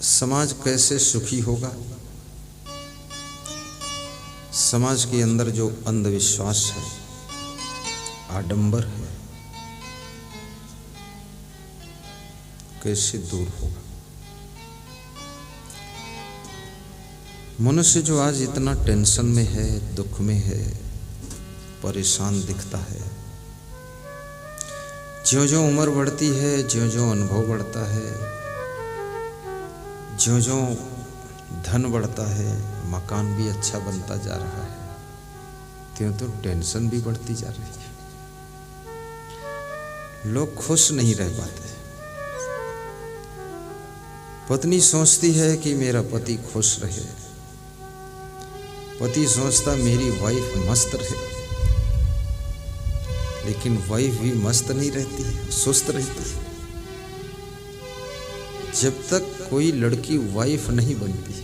समाज कैसे सुखी होगा? समाज के अंदर जो अंधविश्वास है, आडंबर है, कैसे दूर होगा? मनुष्य जो आज इतना टेंशन में है, दुख में है, परेशान दिखता है, ज्यों-ज्यों उम्र बढ़ती है, ज्यों-ज्यों अनुभव बढ़ता है, ज्यों-ज्यों धन बढ़ता है, मकान भी अच्छा बनता जा रहा है, त्यों तो टेंशन भी बढ़ती जा रही है। लोग खुश नहीं रह पाते। पत्नी सोचती है कि मेरा पति खुश रहे, पति सोचता मेरी वाइफ मस्त रहे, लेकिन वाइफ भी मस्त नहीं रहती है, सुस्त रहती है। जब तक कोई लड़की वाइफ नहीं बनती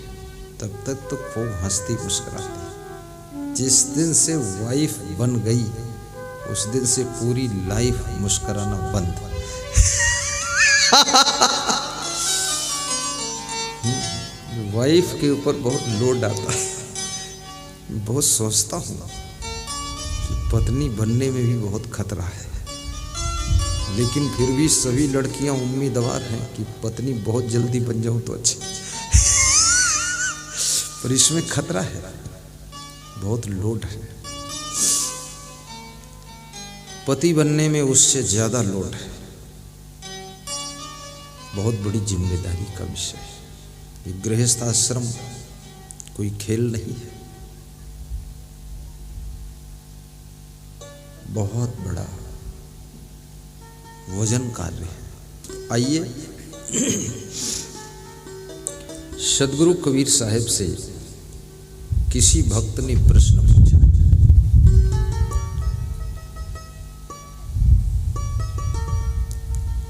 तब तक तो खूब हंसती मुस्कुराती। जिस दिन से वाइफ बन गई उस दिन से पूरी लाइफ मुस्कुराना बंद। वाइफ के ऊपर बहुत लोड आता है। बहुत सोचता हूँ कि पत्नी बनने में भी बहुत खतरा है, लेकिन फिर भी सभी लड़कियां उम्मीदवार हैं कि पत्नी बहुत जल्दी बन जाऊं तो अच्छी। पर इसमें खतरा है, बहुत लोड है। पति बनने में उससे ज्यादा लोड है, बहुत बड़ी जिम्मेदारी का विषय है। ये गृहस्थ आश्रम कोई खेल नहीं है, बहुत बड़ा वजन कार्य है। आइए सदगुरु कबीर साहब से किसी भक्त ने प्रश्न पूछा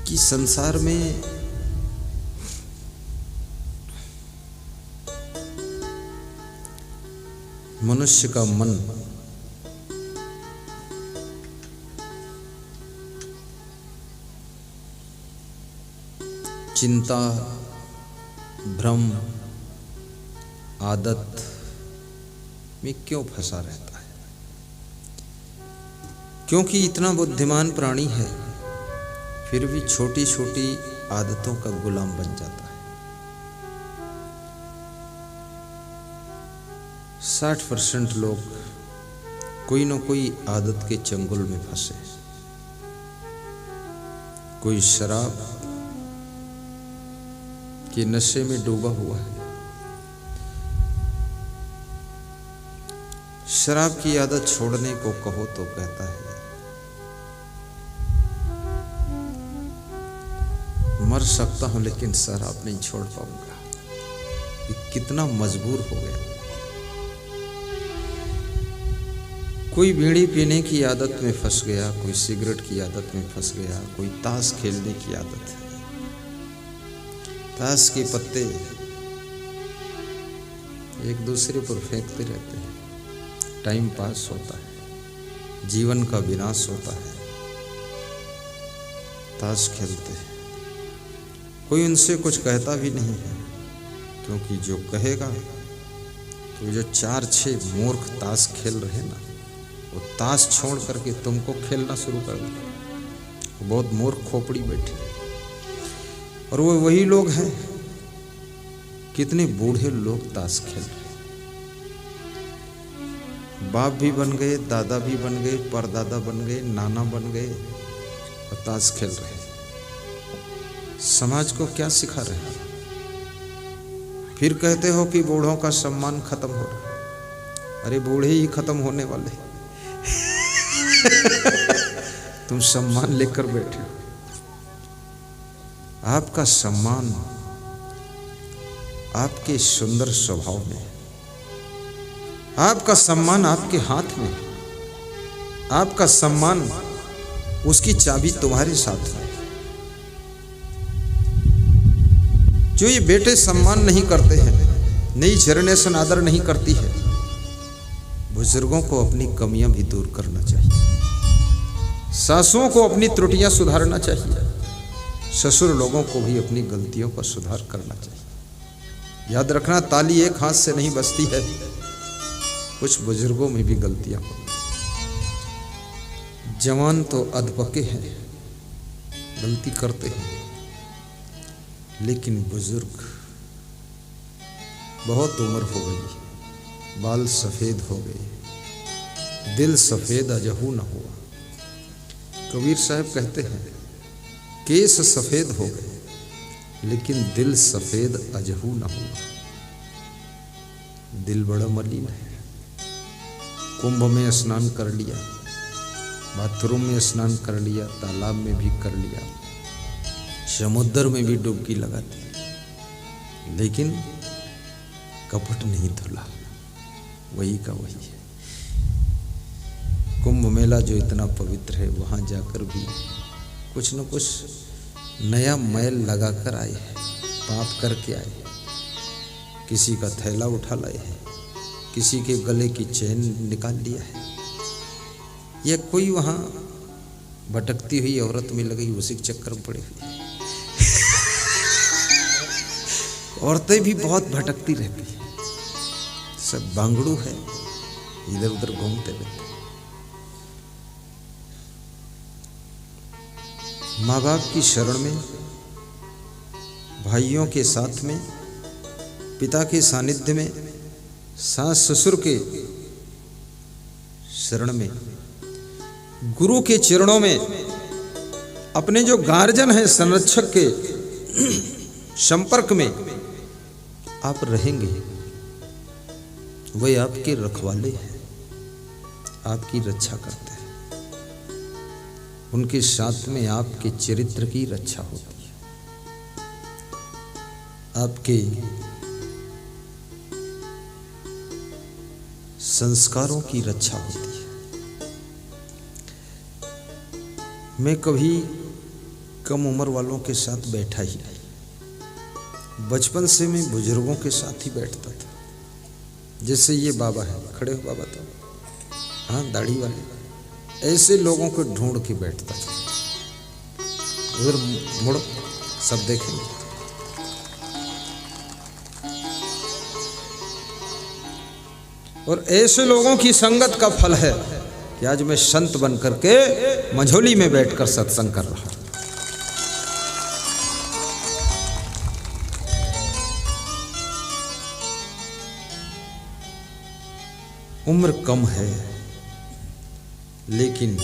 कि संसार में मनुष्य का मन चिंता, भ्रम, आदत में क्यों फंसा रहता है? क्योंकि इतना बुद्धिमान प्राणी है, फिर भी छोटी छोटी आदतों का गुलाम बन जाता है। 60% लोग कोई न कोई आदत के चंगुल में फंसे। कोई शराब के नशे में डूबा हुआ है। शराब की आदत छोड़ने को कहो तो कहता है मर सकता हूं लेकिन शराब नहीं छोड़ पाऊंगा। ये कितना मजबूर हो गया। कोई बीड़ी पीने की आदत में फंस गया, कोई सिगरेट की आदत में फंस गया, कोई ताश खेलने की आदत है। ताश के पत्ते एक दूसरे पर फेंकते रहते हैं, टाइम पास होता है, जीवन का विनाश होता है। ताश खेलते हैं, कोई उनसे कुछ कहता भी नहीं है, क्योंकि जो कहेगा तो जो 4-6 मूर्ख ताश खेल रहे ना, वो ताश छोड़ करके तुमको खेलना शुरू कर देगा। बहुत मूर्ख खोपड़ी बैठे, और वो वही लोग हैं। कितने बूढ़े लोग ताश खेल रहे, बाप भी बन गए, दादा भी बन गए, परदादा बन गए, नाना बन गए और ताश खेल रहे। समाज को क्या सिखा रहे हैं? फिर कहते हो कि बूढ़ों का सम्मान खत्म हो रहा है। अरे बूढ़े ही खत्म होने वाले। तुम सम्मान लेकर बैठे हो। आपका सम्मान आपके सुंदर स्वभाव में, आपका सम्मान आपके हाथ में, आपका सम्मान उसकी चाबी तुम्हारे साथ है। जो ये बेटे सम्मान नहीं करते हैं, नई जनरेशन आदर नहीं करती है, बुजुर्गों को अपनी कमियां भी दूर करना चाहिए, सासुओं को अपनी त्रुटियां सुधारना चाहिए, ससुर लोगों को भी अपनी गलतियों का सुधार करना चाहिए। याद रखना, ताली एक हाथ से नहीं बजती है, कुछ बुजुर्गों में भी गलतियां होती। जवान तो अधपके हैं, गलती करते हैं, लेकिन बुजुर्ग बहुत उम्र हो गई, बाल सफेद हो गए, दिल सफेद अजहू न हुआ। कबीर साहब कहते हैं, केस सफेद हो गए लेकिन दिल सफेद अजहू न हुआ। दिल बड़ा मलिन है। कुंभ में स्नान कर लिया, बाथरूम में स्नान कर लिया, तालाब में भी कर लिया, समुद्र में भी डुबकी लगा दी, लेकिन कपट नहीं धुला, वही का वही है। कुंभ मेला जो इतना पवित्र है, वहाँ जाकर भी कुछ न कुछ नया मैल लगा कर आए हैं, पाप करके आए हैं। किसी का थैला उठा लाए हैं, किसी के गले की चेन निकाल लिया है, या कोई वहाँ भटकती हुई औरत में लगी, उसी के चक्कर में पड़े हुए। औरतें भी बहुत भटकती रहती हैं, सब बांगड़ू है, इधर उधर घूमते रहते। माँ बाप की शरण में, भाइयों के साथ में, पिता के सानिध्य में, सास ससुर के शरण में, गुरु के चरणों में, अपने जो गार्जियन हैं संरक्षक के संपर्क में आप रहेंगे, वे आपके रखवाले हैं, आपकी रक्षा करते हैं। उनके साथ में आपके चरित्र की रक्षा होती है, आपके संस्कारों की रक्षा होती है। मैं कभी कम उम्र वालों के साथ बैठा ही नहीं, बचपन से मैं बुजुर्गों के साथ ही बैठता था। जैसे ये बाबा है, खड़े हो बाबा, तो हाँ दाढ़ी वाले, ऐसे लोगों को ढूंढ के बैठता था। उधर मुड़ो, सब देखेंगे। और ऐसे लोगों की संगत का फल है कि आज मैं संत बन करके मंझोली में बैठकर सत्संग कर रहा हूं। उम्र कम है, लेकिन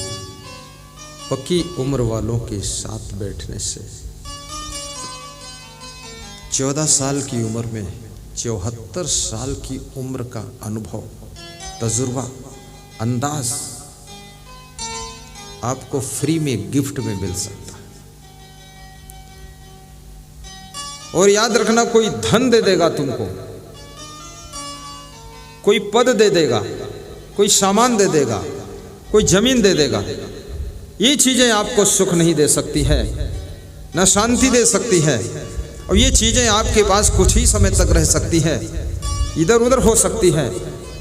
पक्की उम्र वालों के साथ बैठने से 14 साल की उम्र में 74 साल की उम्र का अनुभव, तजुर्बा, अंदाज आपको फ्री में गिफ्ट में मिल सकता है। और याद रखना, कोई धन दे देगा तुमको, कोई पद दे देगा, कोई सामान दे देगा, कोई जमीन दे देगा, ये चीजें आपको सुख नहीं दे सकती है, न शांति दे सकती है। और ये चीजें आपके पास कुछ ही समय तक रह सकती है, इधर उधर हो सकती है।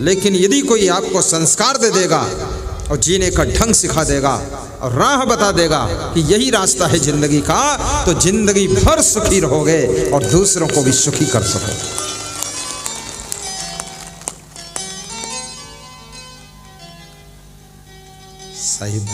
लेकिन यदि कोई आपको संस्कार दे देगा और जीने का ढंग सिखा देगा और राह बता देगा कि यही रास्ता है जिंदगी का, तो जिंदगी भर सुखी रहोगे और दूसरों को भी सुखी कर सकोगे। साहिब